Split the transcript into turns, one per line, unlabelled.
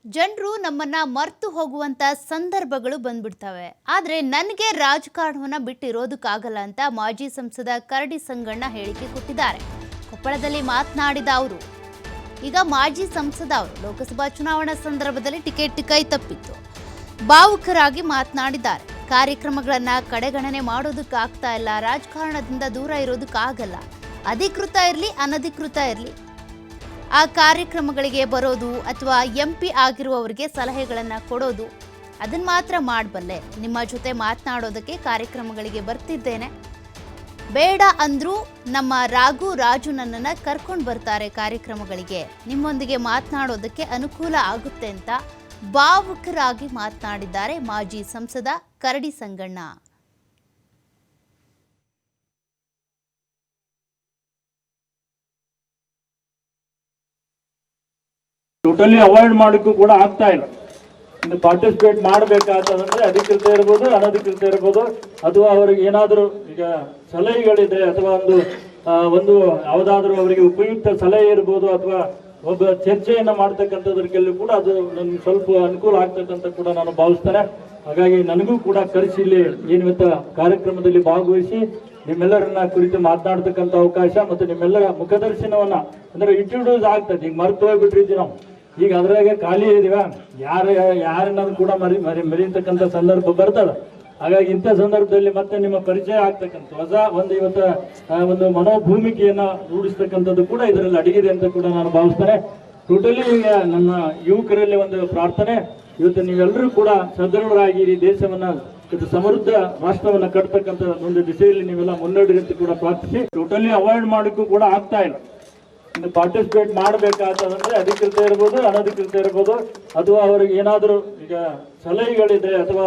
ಜನರು ನಮ್ಮನ್ನ ಮರ್ತು ಹೋಗುವಂತ ಸಂದರ್ಭಗಳು ಬಂದ್ಬಿಡ್ತವೆ. ಆದ್ರೆ ನನಗೆ ರಾಜಕಾರಣವನ್ನ ಬಿಟ್ಟಿರೋದಕ್ಕಾಗಲ್ಲ ಅಂತ ಮಾಜಿ ಸಂಸದ ಕರಡಿ ಸಂಗಣ್ಣ ಹೇಳಿಕೆ ಕೊಟ್ಟಿದ್ದಾರೆ. ಕೊಪ್ಪಳದಲ್ಲಿ ಮಾತನಾಡಿದ ಅವರು ಈಗ ಮಾಜಿ ಸಂಸದ ಅವರು ಲೋಕಸಭಾ ಚುನಾವಣಾ ಸಂದರ್ಭದಲ್ಲಿ ಟಿಕೆಟ್ ಕೈ ತಪ್ಪಿತ್ತು. ಭಾವುಕರಾಗಿ ಮಾತನಾಡಿದ್ದಾರೆ. ಕಾರ್ಯಕ್ರಮಗಳನ್ನ ಕಡೆಗಣನೆ ಮಾಡೋದಕ್ಕಾಗ್ತಾ ಇಲ್ಲ, ರಾಜಕಾರಣದಿಂದ ದೂರ ಇರೋದಕ್ಕಾಗಲ್ಲ. ಅಧಿಕೃತ ಇರಲಿ ಅನಧಿಕೃತ ಇರಲಿ ಆ ಕಾರ್ಯಕ್ರಮಗಳಿಗೆ ಬರೋದು ಅಥವಾ MP ಆಗಿರುವವರಿಗೆ ಸಲಹೆಗಳನ್ನು ಕೊಡೋದು ಅದನ್ನು ಮಾತ್ರ ಮಾಡಬಲ್ಲೆ. ನಿಮ್ಮ ಜೊತೆ ಮಾತನಾಡೋದಕ್ಕೆ ಕಾರ್ಯಕ್ರಮಗಳಿಗೆ ಬರ್ತಿದ್ದೇನೆ, ಬೇಡ ಅಂದರೂ ನಮ್ಮ ರಾಜು ನನ್ನನ್ನು ಕರ್ಕೊಂಡು ಬರ್ತಾರೆ ಕಾರ್ಯಕ್ರಮಗಳಿಗೆ, ನಿಮ್ಮೊಂದಿಗೆ ಮಾತನಾಡೋದಕ್ಕೆ ಅನುಕೂಲ ಆಗುತ್ತೆ ಅಂತ ಭಾವುಕರಾಗಿ ಮಾತನಾಡಿದ್ದಾರೆ ಮಾಜಿ ಸಂಸದ ಕರಡಿ ಸಂಗಣ್ಣ.
ಟೋಟಲಿ ಅವಾಯ್ಡ್ ಮಾಡೋಕ್ಕೂ ಕೂಡ ಆಗ್ತಾ ಇಲ್ಲ. ಇನ್ನು ಪಾರ್ಟಿಸಿಪೇಟ್ ಮಾಡಬೇಕಾದ್ರೆ ಅಧಿಕೃತ ಇರ್ಬೋದು ಅನಧಿಕೃತ ಇರ್ಬೋದು, ಅಥವಾ ಅವ್ರಿಗೆ ಏನಾದರೂ ಈಗ ಸಲಹೆಗಳಿದ್ರೆ ಅಥವಾ ಒಂದು ಯಾವುದಾದ್ರೂ ಅವರಿಗೆ ಉಪಯುಕ್ತ ಸಲಹೆ ಇರ್ಬೋದು ಅಥವಾ ಒಬ್ಬ ಚರ್ಚೆಯನ್ನ ಮಾಡ್ತಕ್ಕಂಥದ್ರಕ್ಕೆಲ್ಲೂ ಕೂಡ ಅದು ನನ್ಗೆ ಸ್ವಲ್ಪ ಅನುಕೂಲ ಆಗ್ತಕ್ಕಂಥ ಕೂಡ ನಾನು ಭಾವಿಸ್ತೇನೆ. ಹಾಗಾಗಿ ನನಗೂ ಕೂಡ ಕರೆಸಿ ಇಲ್ಲಿ ಏನಿವತ್ತ ಕಾರ್ಯಕ್ರಮದಲ್ಲಿ ಭಾಗವಹಿಸಿ ನಿಮ್ಮೆಲ್ಲರನ್ನ ಕುರಿತು ಮಾತನಾಡ್ತಕ್ಕಂಥ ಅವಕಾಶ ಮತ್ತು ನಿಮ್ಮೆಲ್ಲರ ಮುಖದರ್ಶನವನ್ನ ಅಂದ್ರೆ ಇಂಟ್ರೊಡ್ಯೂಸ್ ಆಗ್ತದೆ. ಈಗ ಮರೆತು ಹೋಗ್ಬಿಟ್ಟಿರ್ತೀವಿ ನಾವು, ಈಗ ಅದ್ರಾಗೆ ಖಾಲಿ ಇದೀವ, ಯಾರನ್ನೋದು ಕೂಡ ಮರಿತಕ್ಕಂಥ ಸಂದರ್ಭ ಬರ್ತದೆ. ಹಾಗಾಗಿ ಇಂಥ ಸಂದರ್ಭದಲ್ಲಿ ಮತ್ತೆ ನಿಮ್ಮ ಪರಿಚಯ ಆಗ್ತಕ್ಕಂಥ ಹೊಸ ಒಂದು ಮನೋಭೂಮಿಕೆಯನ್ನ ರೂಢಿಸ್ತಕ್ಕಂಥದ್ದು ಕೂಡ ಇದರಲ್ಲಿ ಅಡಗಿದೆ ಅಂತ ಕೂಡ ನಾನು ಭಾವಿಸ್ತೇನೆ. ಟೋಟಲಿ ಈಗ ನಮ್ಮ ಯುವಕರಲ್ಲಿ ಒಂದು ಪ್ರಾರ್ಥನೆ, ಇವತ್ತು ನೀವೆಲ್ಲರೂ ಕೂಡ ಸದೃಢರಾಗಿ ದೇಶವನ್ನ ಸಮೃದ್ಧ ರಾಷ್ಟ್ರವನ್ನ ಕಟ್ತಕ್ಕಂಥ ಒಂದು ದಿಸೆಯಲ್ಲಿ ನೀವೆಲ್ಲ ಮುನ್ನಡೆರಿ ಅಂತ ಕೂಡ ಪ್ರಾರ್ಥಿಸಿ, ಟೋಟಲಿ ಅವಾಯ್ಡ್ ಮಾಡೋಕ್ಕೂ ಕೂಡ ಆಗ್ತಾ ಇಲ್ಲ. ಇನ್ನು ಪಾರ್ಟಿಸಿಪೇಟ್ ಮಾಡಬೇಕಾದ್ರೆ ಅಧಿಕೃತ ಇರ್ಬೋದು ಅನಧಿಕೃತ ಇರ್ಬೋದು, ಅಥವಾ ಅವ್ರಿಗೆ ಏನಾದರೂ ಈಗ ಸಲಹೆಗಳಿದ್ರೆ ಅಥವಾ